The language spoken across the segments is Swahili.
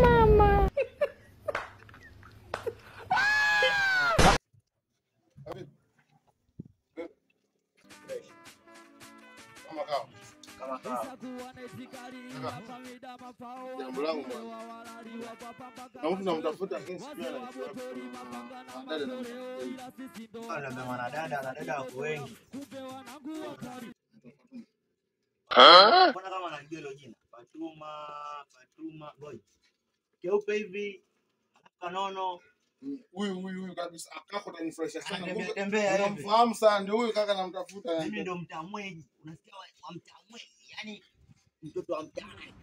Mama. Jambo langu na mtu namtafuta dada wako wengi. Mbona kama anajua hilo jina? Fatuma boy. Keupe hivi, kanono. Huyu kabisa akako tanifresha sana. Tembea hivi. Unamfahamu sana ndio huyu kaka namtafuta. Mimi ndio mtamweji. Unasikia wa mtamweji. Yaani mtoto wa mtaani.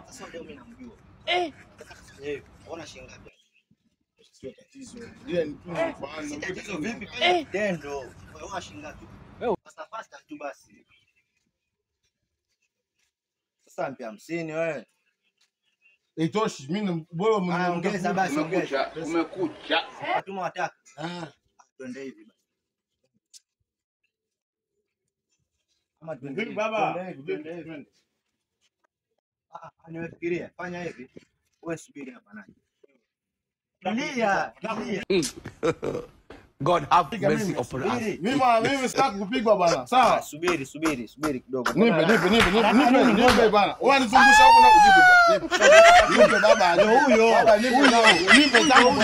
Sasa ndio mimi namjua. Ona shilingi ngapi? Sio tatizo. Yeye ni tu mfahamu. Tatizo vipi? Tendo. Ona shilingi ngapi? Fasta tu basi. Sasa mpe 50 wewe. Itoshi mimi bora mnaongeza basi ongeza. Umekucha. Fatuma wataka. Twende hivi basi. Kama twende hivi baba. Twende hivi. Nimefikiria. Fanya hivi. Wewe subiri hapa nani. Tulia. God have mercy upon us. Mimi sitaki kupigwa bana. Sawa? Subiri kidogo. Nipe bana. Wewe nizungusha huko na kujibu. Nipe baba. Huyo. Baba nipe zangu.